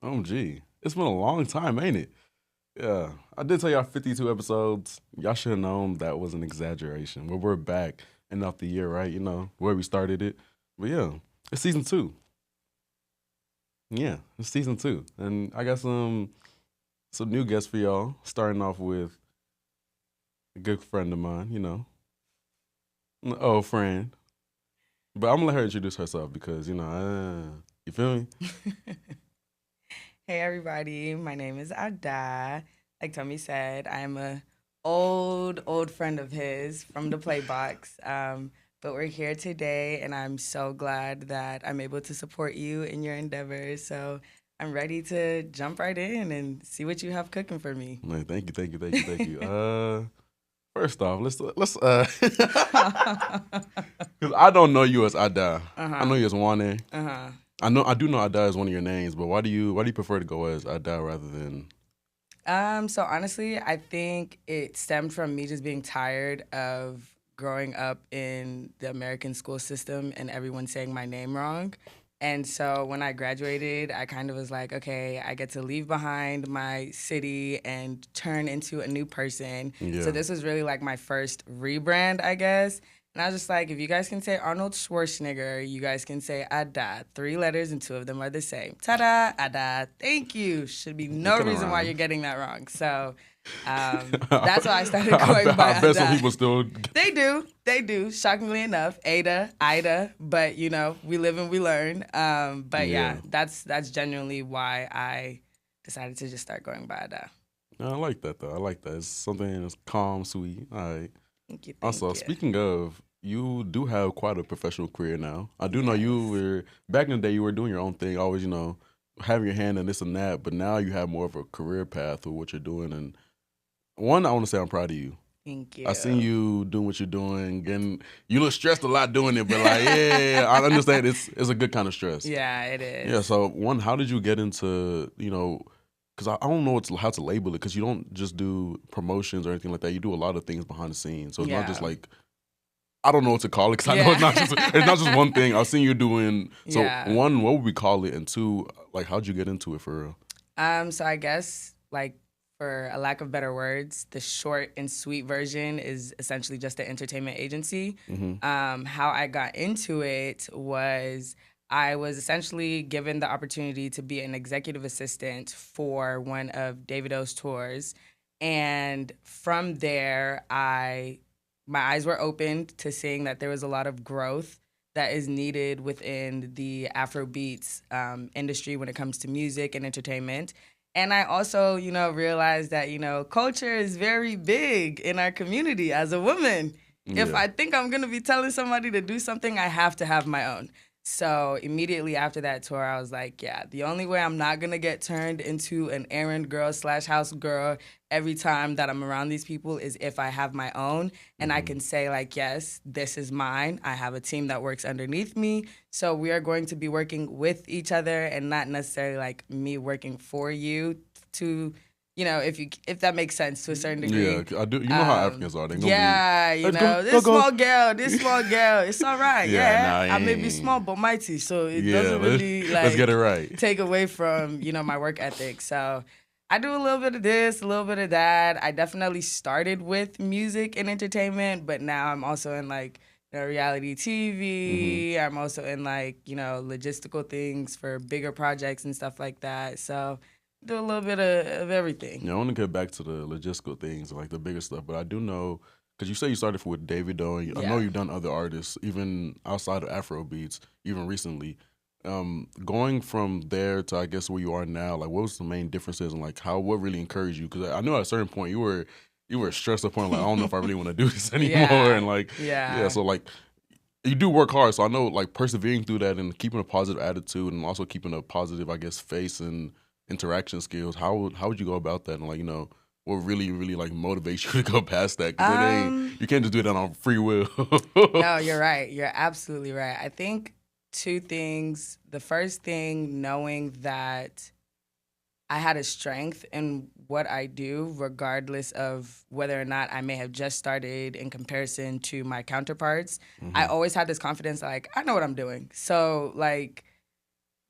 OMG. It's been a long time, ain't it? Yeah. I did tell y'all 52 episodes. Y'all should have known that was an exaggeration. But we're back end of the year, right? You know, where we started it. But yeah, it's season two. Yeah, it's season two. And I got some new guests for y'all. Starting off with a good friend of mine, an old friend. But I'm gonna let her introduce herself because, you feel me? Hey everybody, my name is Ada. Like Tommy said, I'm a old friend of his from the Playbox. But we're here today, and I'm so glad that I'm able to support you in your endeavors. So I'm ready to jump right in and see what you have cooking for me. Man, thank you. First off, let's because I don't know you as Ada. I know Uh-huh. you as Wane. Uh-huh. I do know Ada is one of your names, but why do you prefer to go as Ada rather than So honestly, I think it stemmed from me just being tired of growing up in the American school system and everyone saying my name wrong. And so when I graduated, I kind of was like, okay, I get to leave behind my city and turn into a new person. So yeah? this was really like my first rebrand, I guess. And I was just like, if you guys can say Arnold Schwarzenegger, you guys can say Ada. Three letters and two of them are the same. Ta-da, Ada. Thank you. Should be It no kind of reason why you're rhymes. getting that wrong. So that's why I started going by I bet some Ada. people still. They do. They do. Shockingly enough, Ada, Ida. But we live and we learn. But Yeah, yeah, that's genuinely why I decided to just start going by Ada. I like that though. I like that. It's something that's calm, sweet. All right. Thank you. Also, Thank you. speaking of, you do have quite a professional career now. I do know you Yes. were back in the day. You were doing your own thing, always, having your hand in this and that. But now you have more of a career path with what you're doing. And one, I want to say I'm proud of you. Thank I seen you. you doing what you're doing, and you look stressed a lot doing it. But like, yeah, I understand it's a good kind of stress. Yeah, it Yeah. is. So one, how did you get into Because I don't know how to label it. Because you don't just do promotions or anything like that. You do a lot of things behind the scenes. So it's not just Yeah. like I don't know what to call it because I know Yeah. it's not just one thing. I've seen you doing so Yeah. one, what would we call it, and two, like how'd you get into it for real? So I guess like for a lack of better words, the short and sweet version is essentially just an entertainment agency. Mm-hmm. How I got into it was I was essentially given the opportunity to be an executive assistant for one of Davido's tours. And from there, I my eyes were opened to seeing that there was a lot of growth that is needed within the Afrobeats industry when it comes to music and entertainment. And I also, realized that, culture is very big in our community as a woman. If Yeah. I think I'm going to be telling somebody to do something, I have to have my own. So immediately after that tour, I was like, yeah, the only way I'm not going to get turned into an errand girl slash house girl every time that I'm around these people is if I have my own and I Mm-hmm. can say, like, yes, this is mine. I have a team that works underneath me. So we are going to be working with each other and not necessarily like me working for you to, if that makes sense to a certain Yeah, degree. 'cause I do. You know how Africans are. They're gonna be, Yeah, let's go, go, this go. small girl, it's all right. Yeah, Yeah, nah, I may be ain't. small but mighty, so it Yeah, doesn't really let's get it like right. take away from my work ethic. So I do a little bit of this, a little bit of that. I definitely started with music and entertainment, but now I'm also in like reality Mm-hmm. TV. I'm also in like logistical things for bigger projects and stuff like that. So do a little bit of everything. Yeah, I want to get back to the logistical things, like the bigger stuff. But I do know because you say you started with David Doe, and I know Yeah. you've done other artists, even outside of Afro beats, even recently. Going from there to I guess where you are now, like what was the main differences and like what really encouraged you? Because I know at a certain point you were stressed upon like I don't know if I really want to do this anymore, Yeah. and like yeah, Yeah. so like you do work hard, so I know like persevering through that and keeping a positive attitude and also keeping a positive, I guess, face and interaction skills. How would you go about that? And like what really like motivates you to go past that? Because it ain't Um, you can't just do that on free will. no, you're right. You're absolutely right. I think two things. The first thing, knowing that I had a strength in what I do, regardless of whether or not I may have just started in comparison to my counterparts. I hmm always had this confidence, like, I know what I'm doing. So, like,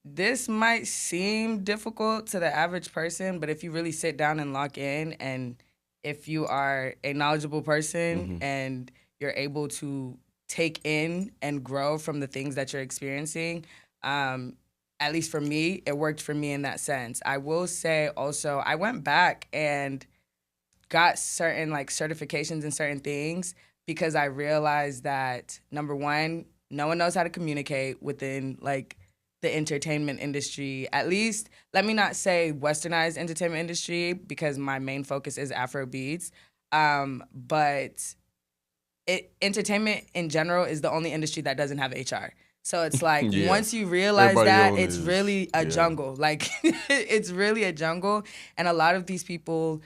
this might seem difficult to the average person, but if you really sit down and lock in, and if you are a knowledgeable person Mm-hmm. and you're able to take in and grow from the things that you're experiencing, um, at least for me, it worked for me in that sense. I will say also, I went back and got certain like certifications and certain things because I realized that number one, no one knows how to communicate within like the entertainment industry. At least, let me not say westernized entertainment industry because my main focus is Afro beats. But entertainment in general is the only industry that doesn't have HR. So it's like Yeah. once you realize Everybody that, on it's is really a yeah. jungle. Like it's really a jungle, and a lot of these people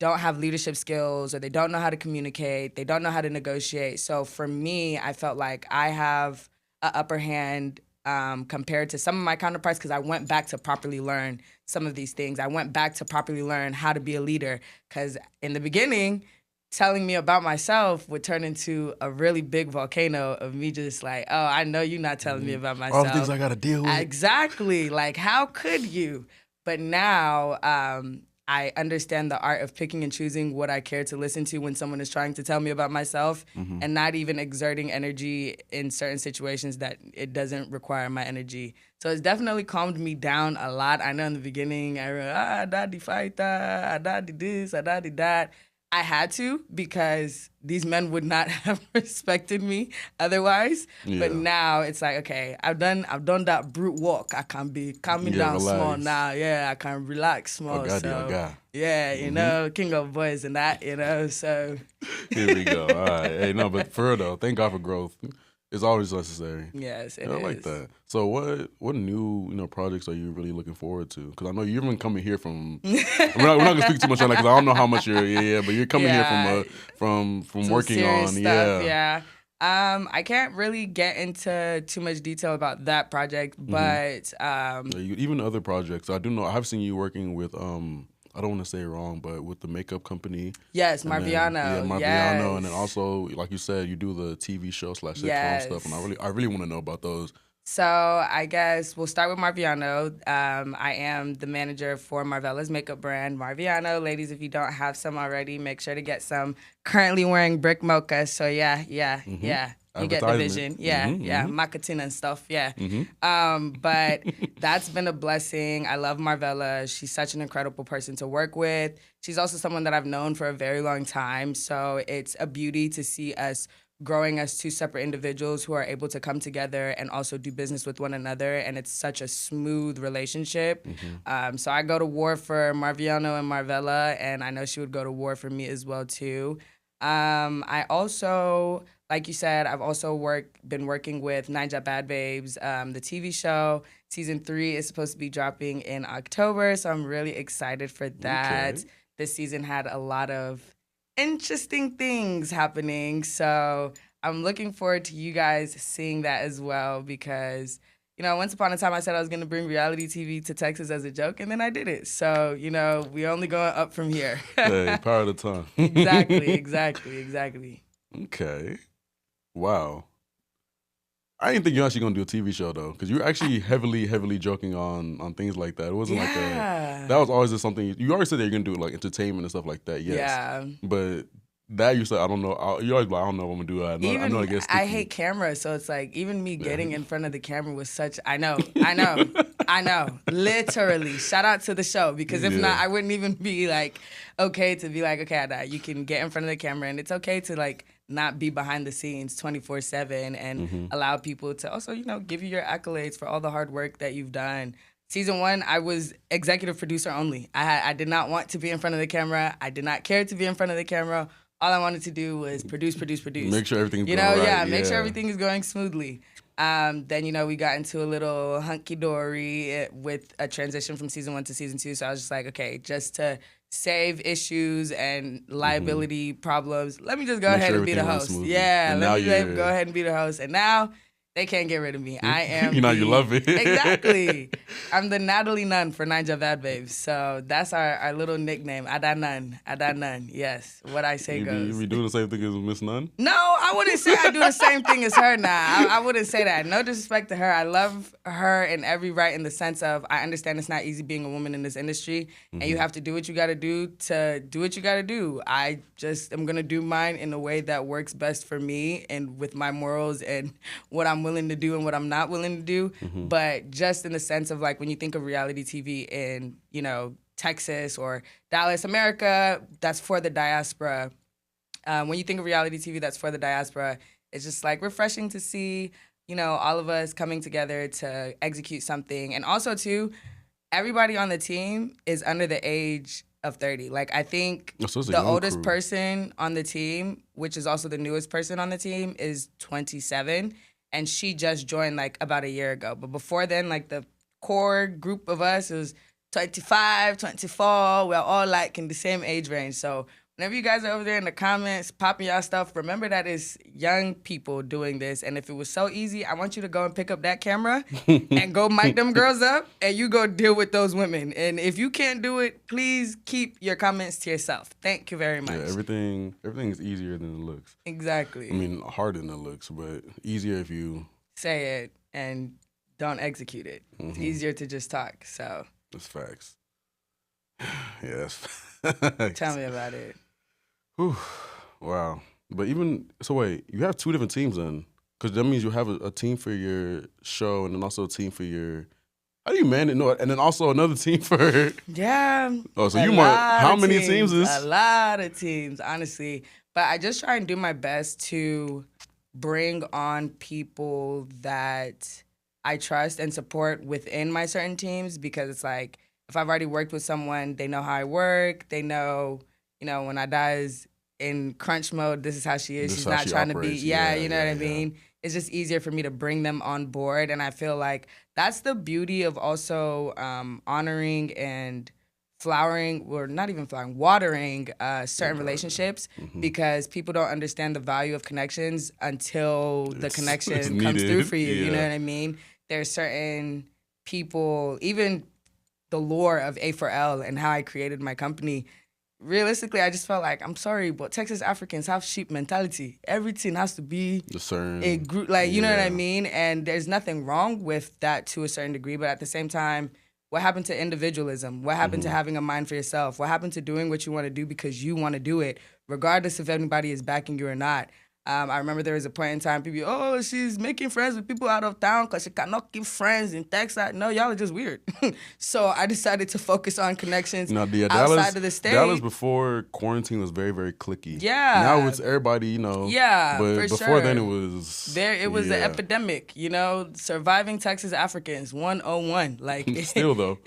don't have leadership skills or they don't know how to communicate, they don't know how to negotiate. So for me, I felt like I have an upper hand compared to some of my counterparts because I went back to properly learn some of these things. I went back to properly learn how to be a leader because in the beginning, telling me about myself would turn into a really big volcano of me just like, oh, I know you're not telling me about All the things myself. I gotta deal with. Exactly. Like, how could you? But now I understand the art of picking and choosing what I care to listen to when someone is trying to tell me about myself Mm-hmm. and not even exerting energy in certain situations that it doesn't require my energy. So it's definitely calmed me down a lot. I know in the beginning, I wrote, daddy fighter, daddy this, daddy that. I had to because these men would not have respected me otherwise. But Yeah. now it's like, okay, I've done that brute walk. I can be calming Yeah, down small relax. now. Yeah, I can relax Oh small. God, oh So God. yeah, Mm-hmm. king of boys and that, so Here we go. All right. Hey, no, but for real though, thank God for growth. It's always necessary. yes, it Yeah, I like is. that. So what new projects are you really looking forward to? Because I know you've been coming here from. We're not gonna speak too much on that because I don't know how much you're. Yeah, but you're coming here from Yeah, from some working serious on. stuff. Yeah. Yeah. I can't really get into too much detail about that project, Mm-hmm. but Even other projects. I do know. I have seen you working with. I don't want to say it wrong, but with the makeup company, yes, and then Marviano. Marviano, and then Yes. also like you said, you do the TV show / sitcom stuff, and Yes. I really want to know about those. So I guess we'll start with Marviano. I am the manager for Marvella's makeup brand, Marviano. Ladies, if you don't have some already, make sure to get some. Currently wearing brick mocha, so yeah, yeah, Mm-hmm. yeah. You get the Advertisement. vision. Yeah, Mm-hmm. yeah, Mm-hmm. marketing and stuff. Yeah. Mm-hmm. But that's been a blessing. I love Marvella. She's such an incredible person to work with. She's also someone that I've known for a very long time. So it's a beauty to see us growing as two separate individuals who are able to come together and also do business with one another. And it's such a smooth relationship. Mm-hmm. So I go to war for Marviano and Marvella, and I know she would go to war for me as well too. I also, like you said, I've also been working with Nine Job Bad Babes, the TV show. Season 3 is supposed to be dropping in October, so I'm really excited for that. Okay. This season had a lot of interesting things happening, so I'm looking forward to you guys seeing that as well because. Once upon a time I said I was going to bring reality TV to Texas as a joke, and then I did it. So, we're only going up from here. Hey, power of the tongue. Exactly, exactly, exactly. Okay. Wow. I didn't think you're actually gonna do a TV show though, because you're actually heavily joking on things like that. It wasn't like a. Yeah. That was always just something you always said that you're gonna do like entertainment and stuff like that. Yes. Yeah. But that you said I don't know. You always like I don't know if I'm gonna do that. I know I Even get I sticky. hate cameras, so it's like even me Yeah. getting in front of the camera was such. I know. Literally, shout out to the show because if not, Yeah. I wouldn't even be like okay to be like okay, Ada, you can get in front of the camera, and it's okay to like not be behind the scenes 24/7 and Mm-hmm. allow people to also give you your accolades for all the hard work that you've done. Season 1, I was executive producer only. I did not want to be in front of the camera. I did not care to be in front of the camera. All I wanted to do was produce. Make sure everything's You going know, right. yeah, make sure everything is going smoothly. Then we got into a little hunky dory with a transition from season 1 to season 2. So I was just like, okay, just to save issues and liability problems, let me just go Make ahead sure and be the everything runs host. smoothly. Yeah, And let now me you're go ahead and be the host. And now They can't get rid of me. I am You know, you love it. Exactly. I'm the Natalie Nunn for Ninja Bad Babes. So that's our little nickname. Ada Nun. Ada Nun. Yes. What I say You goes. be doing the same thing as Miss Nunn? No, I wouldn't say I do the same thing as her now. I wouldn't say that. No disrespect to her. I love her in every right in the sense of I understand it's not easy being a woman in this industry and you have to do what you got to do what you got to do. I just am going to do mine in a way that works best for me and with my morals and what I'm willing to do and what I'm not willing to do. But just in the sense of like when you think of reality TV in, you know, Texas or Dallas, America, that's for the diaspora. When you think of reality TV that's for the diaspora, it's just like refreshing to see, you know, all of us coming together to execute something. And also, too, everybody on the team is under the age of 30. Like, I think the oldest person on the team, which is also the newest person on the team, is 27. And she just joined, like, about a year ago. But before then, like, the core group of us is 25, 24. We're all, like, in the same age range. So whenever you guys are over there in the comments popping y'all stuff, remember that it's young people doing this. And if it was so easy, I want you to go and pick up that camera and go mic them girls up and you go deal with those women. And if you can't do it, please keep your comments to yourself. Thank you very much. Yeah, everything is easier than it looks. Exactly. I mean, harder than it looks, but easier if you say it and don't execute it. It's easier to just talk. So that's facts. Yes. Tell me about it. Whew. Wow. But even so, wait, you have two different teams then, because that means you have a team for your show and then also a team for your. How do you manage? No, and then also another team for. Yeah. Oh, so you want how many teams is? A lot of teams, honestly. But I just try and do my best to bring on people that I trust and support within my certain teams, because it's like if I've already worked with someone, they know how I work. They know, you know, when Ada is in crunch mode, this is how she is. She's not trying to be, you know what I mean? It's just easier for me to bring them on board. And I feel like that's the beauty of also honoring and flowering, or not even flowering, watering certain relationships, because people don't understand the value of connections until the connection comes through for you. You know what I mean? There's certain people, even the lore of A4L and how I created my company. Realistically, I just felt like, I'm sorry, but Texas Africans have sheep mentality. Everything has to be a group, like, you know what I mean? And there's nothing wrong with that to a certain degree, but at the same time, what happened to individualism? What happened to having a mind for yourself? What happened to doing what you want to do because you want to do it, regardless if anybody is backing you or not? I remember there was a point in time, people, oh, she's making friends with people out of town because she cannot keep friends in Texas. No, y'all are just weird. So I decided to focus on connections outside of the state. Dallas before quarantine was very, very cliquey. Yeah. Now it's everybody, you know. Yeah, but for before sure. then it was... It was an epidemic, you know, surviving Texas Africans, 101. Like, still, though.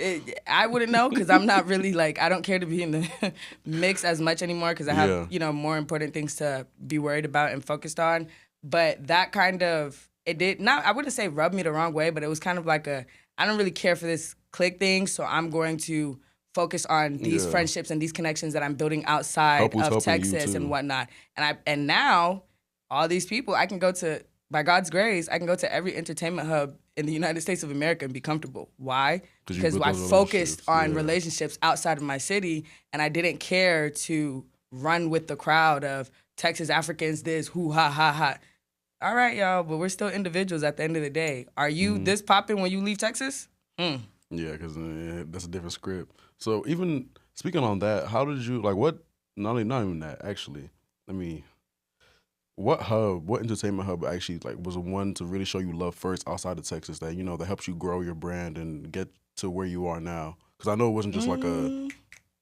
I wouldn't know because I'm not really, like, I don't care to be in the mix as much anymore because I have, you know, more important things to be worried about and focused on. But that kind of, it did not, I wouldn't say rub me the wrong way, but it was kind of like I don't really care for this clique thing, so I'm going to focus on these friendships and these connections that I'm building outside of Texas and whatnot. And now all these people, I can go to, by God's grace, I can go to every entertainment hub in the United States of America and be comfortable. Why? Because I focused on relationships outside of my city, and I didn't care to run with the crowd of Texas Africans, this, who, ha, ha, ha. All right, y'all, but we're still individuals at the end of the day. Are you this popping when you leave Texas? Yeah, because that's a different script. So even speaking on that, how did you, like, what, not even that, actually, what entertainment hub actually, like, was the one to really show you love first outside of Texas that, you know, that helps you grow your brand and get to where you are now? Because I know it wasn't just like a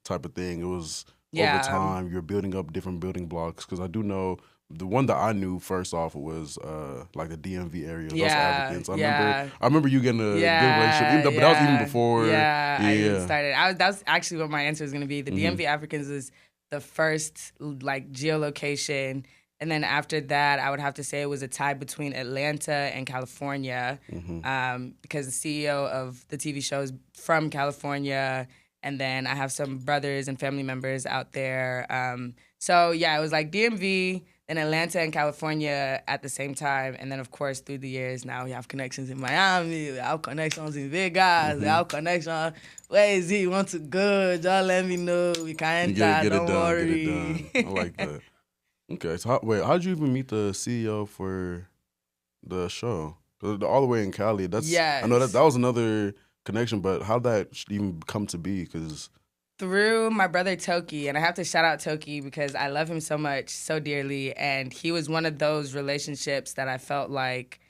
type of thing. It was over time, you're building up different building blocks. Because I do know the one that I knew first off was like the DMV area. Those Africans. I remember you getting a good relationship. But that was even before. I even started. That's actually what my answer is going to be. The DMV Africans is the first like geolocation. And then after that, I would have to say it was a tie between Atlanta and California, because the CEO of the TV show is from California. And then I have some brothers and family members out there. So, yeah, it was like DMV. in Atlanta and California at the same time. And then, of course, through the years, now we have connections in Miami, we have connections in Vegas, we have connections. Where is he? Want to go? Just let me know. We can You enter. get it Don't done. Get it worry. done. I like that. Okay, so how'd you even meet the CEO for the show? 'Cause all the way in Cali. I know Yes. that was another connection, but how'd that even come to be? Because Through my brother Toki, and I have to shout out Toki because I love him so much, so dearly, and he was one of those relationships that I felt like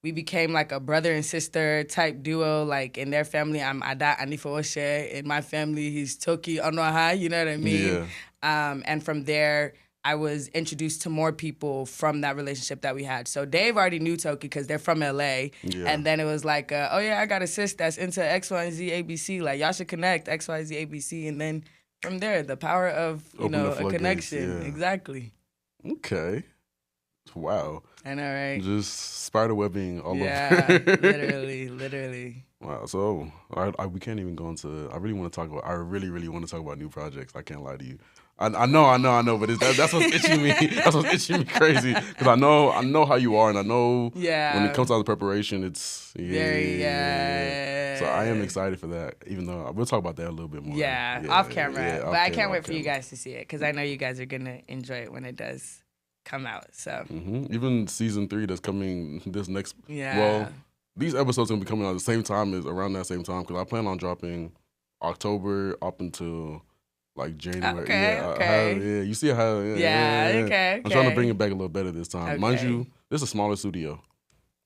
we became like a brother and sister type duo. Like in their family, I'm Ada Anifowoshe. In my family, he's Toki Onoha. You know what I mean? And from there, I was introduced to more people from that relationship that we had. So Dave already knew Toki because they're from LA. Yeah. And then it was like, oh yeah, I got a sis that's into X, Y, and Z, ABC. Like y'all should connect X, Y, Z, ABC. And then from there, the power of Open the a floodgates, connection. yeah. Exactly. Okay. Wow. I know, right? Just spider webbing all Yeah, over. literally. Wow. So we can't even go into. I really want to talk about. I really, really want to talk about new projects. I can't lie to you. I know, but that's what's itching me. That's what's itching me crazy because I know how you are, and I know when it comes down to preparation, it's So I am excited for that. Even though we'll talk about that a little bit more. Off camera. Yeah, but I can't wait for you guys to see it because I know you guys are gonna enjoy it when it does come out. So even season 3 that's coming this next. Yeah. Well, these episodes gonna be coming out at the same time as around that same time because I plan on dropping October up until like January. Okay. You see how? Okay. I'm trying to bring it back a little better this time. Okay. Mind you, this is a smaller studio.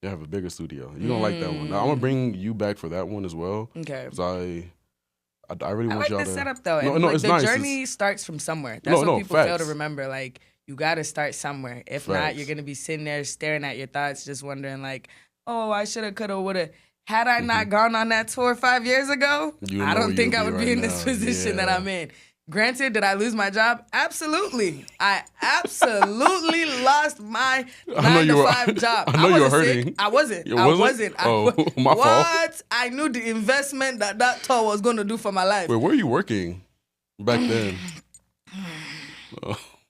They have a bigger studio. You don't like that one. Now, I'm gonna bring you back for that one as well. Okay. Because I really want like y'all the to. setup though. No, And, like, it's the nice. journey starts from somewhere. That's what people fail to facts. remember. Like you got to start somewhere. If not, Facts. you're gonna be sitting there staring at your thoughts, just wondering like, oh, I shoulda, coulda, woulda. Had I not gone on that tour 5 years ago, I don't think I would be in this position that I'm in. Granted, did I lose my job? Absolutely. I absolutely lost my 9-to-5 job. I know you were wasn't hurting. sick. I wasn't. I wasn't. My fault. What? I knew the investment that tour was going to do for my life. Wait, where were you working back then?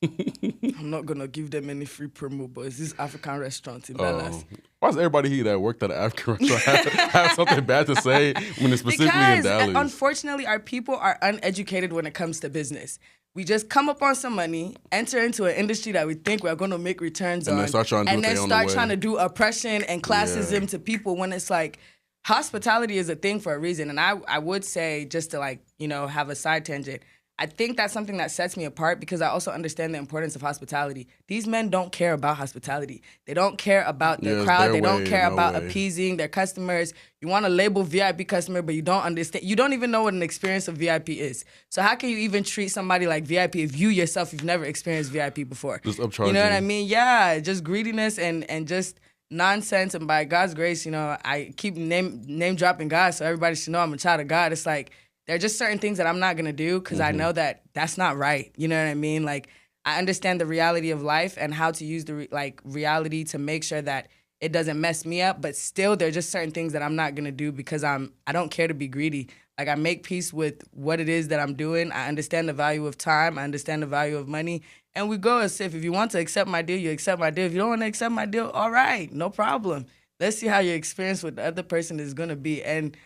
I'm not going to give them any free promo, but it's this African restaurant in Dallas. Why does everybody here that worked at an African restaurant have something bad to say when it's specifically in Dallas? Unfortunately, our people are uneducated when it comes to business. We just come up on some money, enter into an industry that we think we're going to make returns on, and then start trying to do oppression and classism to people when it's like hospitality is a thing for a reason. And I would say, just to like, have a side tangent, I think that's something that sets me apart because I also understand the importance of hospitality. These men don't care about hospitality. They don't care about the crowd. They don't care about appeasing their customers. You want to label VIP customer, but you don't understand. You don't even know what an experience of VIP is. So how can you even treat somebody like VIP if you yourself, you've never experienced VIP before? Just upcharging. You know what I mean? Yeah, just greediness and just nonsense. And by God's grace, I keep name dropping God so everybody should know I'm a child of God. It's like, there are just certain things that I'm not going to do because I know that that's not right. You know what I mean? Like, I understand the reality of life and how to use the reality to make sure that it doesn't mess me up. But still, there are just certain things that I'm not going to do because I don't care to be greedy. Like, I make peace with what it is that I'm doing. I understand the value of time. I understand the value of money. And we go as if you want to accept my deal, you accept my deal. If you don't want to accept my deal, all right, no problem. Let's see how your experience with the other person is going to be. And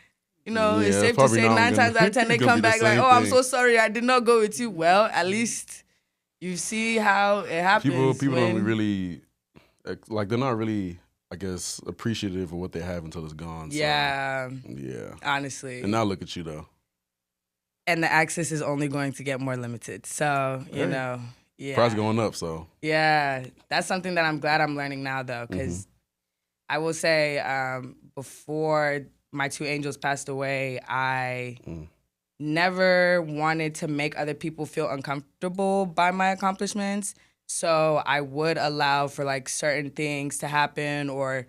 it's safe to say 9 times out of 10 they come back like, oh, I'm so sorry, I did not go with you. Well, at least you see how it happens. People don't really, like, they're not really, I guess, appreciative of what they have until it's gone. So, yeah. Honestly. And now look at you, though. And the access is only going to get more limited. So, yeah. Price going up, so. Yeah. That's something that I'm glad I'm learning now, though, because I will say before my 2 angels passed away, I never wanted to make other people feel uncomfortable by my accomplishments. So I would allow for like certain things to happen or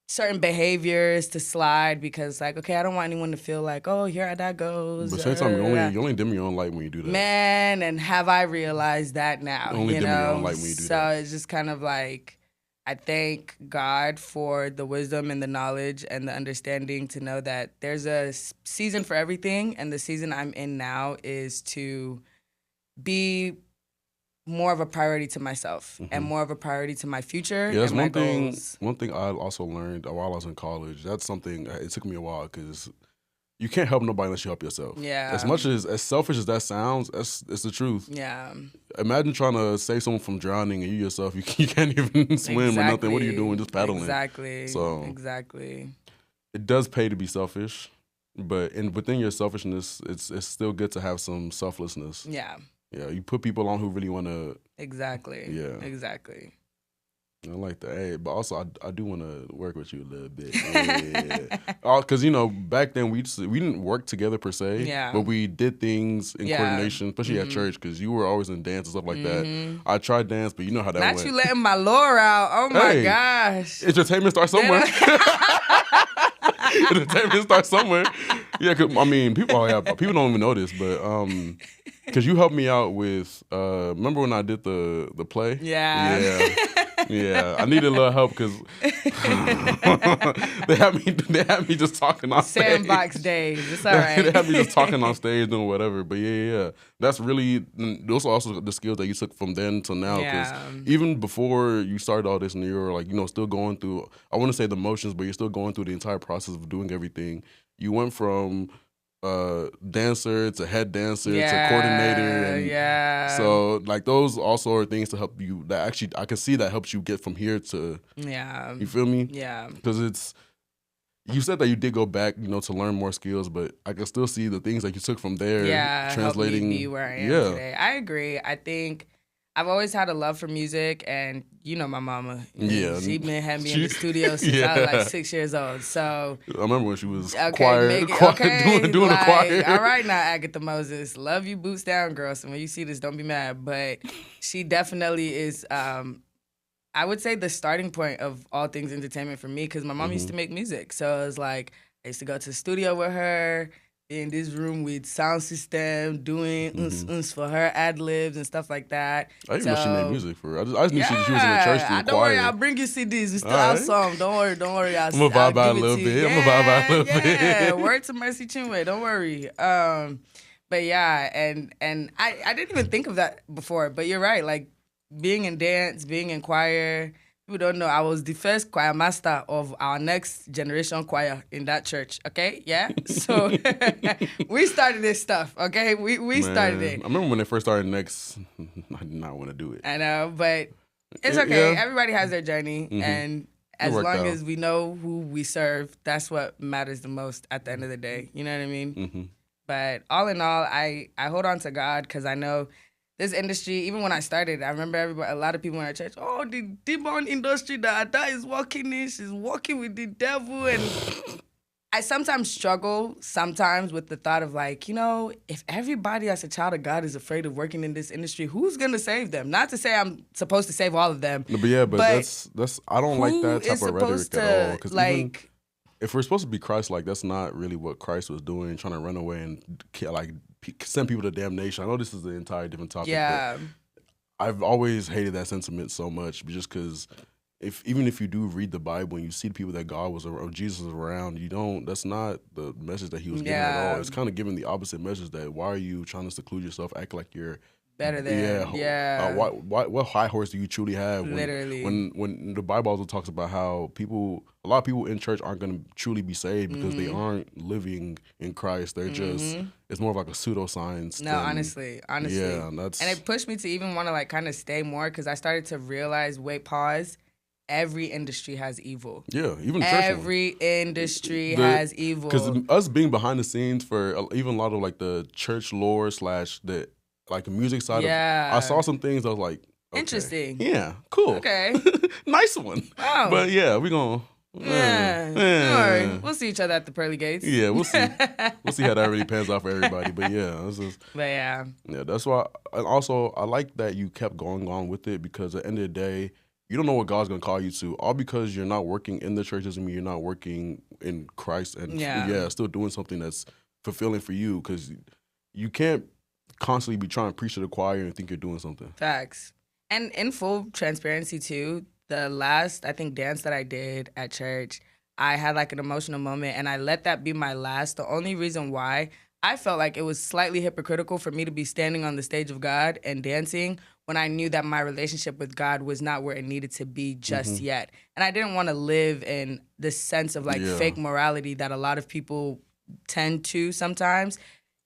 certain behaviors to slide because like, okay, I don't want anyone to feel like, oh, here that goes. But same time, you only dim your own light when you do that. Man, and have I realized that now? You only dim your own light when you do that. So it's just kind of like, I thank God for the wisdom and the knowledge and the understanding to know that there's a season for everything, and the season I'm in now is to be more of a priority to myself and more of a priority to my future. Yeah, that's and my one thing. goals. One thing I also learned while I was in college. That's something. It took me a while because you can't help nobody unless you help yourself. Yeah. As much as selfish as that sounds, it's the truth. Yeah. Imagine trying to save someone from drowning and you yourself, you can't even swim or nothing. What are you doing? Just paddling. Exactly. So exactly. it does pay to be selfish, but within your selfishness, it's still good to have some selflessness. Yeah. Yeah, you put people on who really want to. Exactly. Yeah. Exactly. I like that. Hey, but also I do want to work with you a little bit. Yeah. Because back then we didn't work together per se. Yeah. But we did things in coordination, especially at church, because you were always in dance and stuff like that. I tried dance, but you know how that Not went. you letting my lore out. Oh my Hey, gosh. Entertainment starts somewhere. Entertainment starts somewhere. Yeah, cause, I mean, people don't even know this, but because you helped me out with remember when I did the play? Yeah. Yeah, I needed a little help because they had me just talking on stage. Sandbox days. It's all right. They had me just talking on stage doing whatever. But yeah, that's really those are also the skills that you took from then to now. Because even before you started all this, and you were like still going through. I want to say the motions, but you're still going through the entire process of doing everything. You went from dancer to head dancer to coordinator, and so like those also are things to help you that actually I can see that helps you get from here to you feel me? Yeah, because you said that you did go back to learn more skills, but I can still see the things that you took from there translating helped me be where I am today. I agree. I think I've always had a love for music, and my mama. She had me in the studio since I was like 6 years old. So I remember when she was doing like, the choir. All right now, Agatha Moses, love you, boots down, girl. So when you see this, don't be mad. But she definitely is. I would say the starting point of all things entertainment for me, because my mom used to make music. So it was like I used to go to the studio with her, in this room with sound system, doing for her ad libs and stuff like that. I didn't know she made music for her. I just knew she was in the church through the don't choir. worry, I'll bring you CDs. We still have some. Don't worry. I'm gonna vibe out a little bit. I'm gonna vibe out a little bit. Yeah, word to Mercy Chinwe. Don't worry. But yeah, and I didn't even think of that before. But you're right. Like being in dance, being in choir. People don't know I was the first choir master of our next generation choir in that church. Okay, yeah. So we started this stuff. Okay, we started it. I remember when they first started Next. I did not want to do it. I know, but it's okay. Yeah. Everybody has their journey, and as long as we know who we serve, that's what matters the most at the end of the day. You know what I mean? But all in all, I hold on to God because I know. This industry, even when I started, I remember a lot of people in our church, the demon industry that Ada is working in, she's working with the devil. And I sometimes struggle with the thought of like, if everybody as a child of God is afraid of working in this industry, who's going to save them? Not to say I'm supposed to save all of them. No, but that's I don't like that type of rhetoric at all. Because like, if we're supposed to be Christ-like, that's not really what Christ was doing, trying to run away and like send people to damnation. I know this is an entire different topic. Yeah. But I've always hated that sentiment so much, just because even if you do read the Bible and you see the people that God was around, or Jesus was around, that's not the message that he was giving at all. It's kind of giving the opposite message that why are you trying to seclude yourself, act like you're better than what high horse do you truly have? Literally, when the Bible also talks about how a lot of people in church aren't going to truly be saved because they aren't living in Christ. They're just it's more of like a pseudoscience. No, honestly, yeah, and it pushed me to even want to like kind of stay more because I started to realize, every industry has evil. Yeah, even every industry has evil. Because us being behind the scenes for even a lot of like the church lore / the like the music side of I saw some things I was like, okay, interesting. Yeah, cool. Okay. Nice one. Oh. But yeah, we're going don't worry. We'll see each other at the pearly gates. Yeah, we'll see. We'll see how that really pans out for everybody. But yeah, yeah, that's why. And also, I like that you kept going on with it because at the end of the day, you don't know what God's gonna call you to. All because you're not working in the church doesn't mean you're not working in Christ and still doing something that's fulfilling for you. Because you can't constantly be trying to preach to the choir and think you're doing something. Facts. And in full transparency too, the last, I think, dance that I did at church, I had like an emotional moment and I let that be my last. The only reason why I felt like it was slightly hypocritical for me to be standing on the stage of God and dancing when I knew that my relationship with God was not where it needed to be just yet. And I didn't want to live in this sense of like Yeah. fake morality that a lot of people tend to sometimes.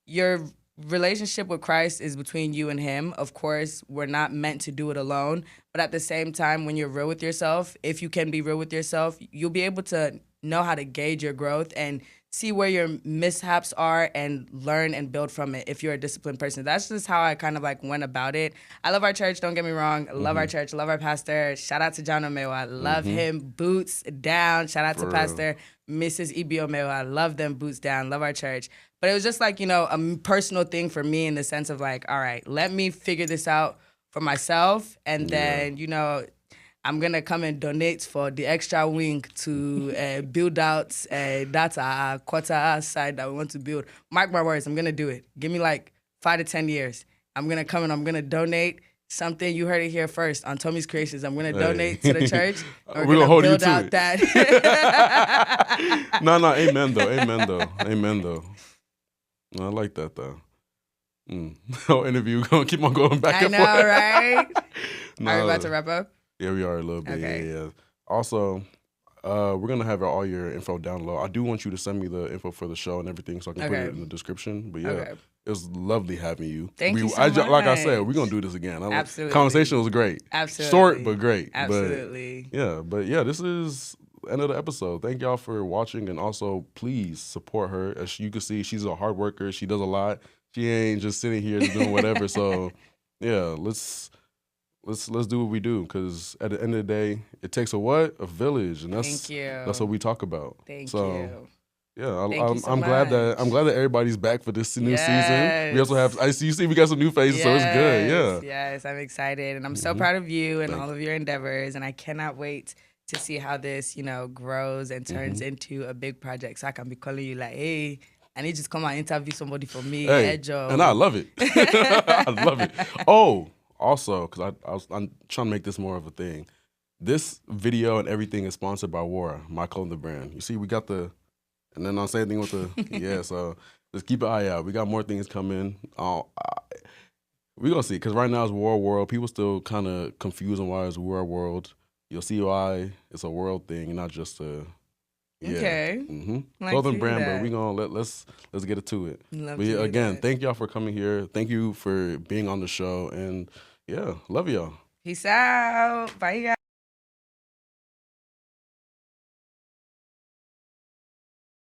Your relationship with Christ is between you and him. Of course, we're not meant to do it alone, but at the same time, when you're real with yourself, if you can be real with yourself, you'll be able to know how to gauge your growth and see where your mishaps are and learn and build from it if you're a disciplined person. That's just how I kind of like went about it. I love our church, don't get me wrong. I love our church, love our pastor. Shout out to John O'Mayo. I love him. Boots down. Shout out to real. Pastor Mrs. Ibi O'Mayo. I love them. Boots down. Love our church. But it was just like, you know, a personal thing for me in the sense of like, all right, let me figure this out for myself. And then, you know, I'm going to come and donate for the extra wing to build out that quarter side that we want to build. Mark my words, I'm going to do it. Give me like 5 to 10 years. I'm going to come and I'm going to donate something. You heard it here first on Tommy's Creations. I'm going to donate to the church. We're going to hold you to out it. That. No, amen though. No, I like that though. Whole interview, we're going to keep on going back and forth. I know, right? No. Are we about to wrap up? Yeah, we are a little bit. Okay. Yeah. Also, we're gonna have all your info down low. I do want you to send me the info for the show and everything, so I can put it in the description. But yeah, it was lovely having you. Thank you so much. Like I said, we're gonna do this again. Absolutely. Conversation was great. Absolutely. Short but great. Absolutely. But yeah, this is the end of the episode. Thank y'all for watching, and also please support her. As you can see, she's a hard worker. She does a lot. She ain't just sitting here doing whatever. So yeah, let's do what we do, because at the end of the day, it takes a village, and that's what we talk about. Thank you. Yeah, I'm glad that everybody's back for this new season. We also have we got some new faces, so it's good. Yeah. Yes, I'm excited, and I'm so proud of you and all of your endeavors, and I cannot wait to see how this, you know, grows and turns into a big project. So I can be calling you like, hey, I need you to come and interview somebody for me. Hey, and I love it. I love it. Oh. Also, because I'm trying to make this more of a thing, this video and everything is sponsored by Wara, my clothing brand. You see, we got and then on same thing with the, so just keep an eye out. We got more things coming. We're going to see, because right now it's Wara World. People still kind of confused on why it's Wara World. You'll see why it's a world thing and not just a, Okay. Clothing brand, but we're going to let's get it to it. But again, thank y'all for coming here. Thank you for being on the show, and yeah, love y'all. Peace out. Bye, guys.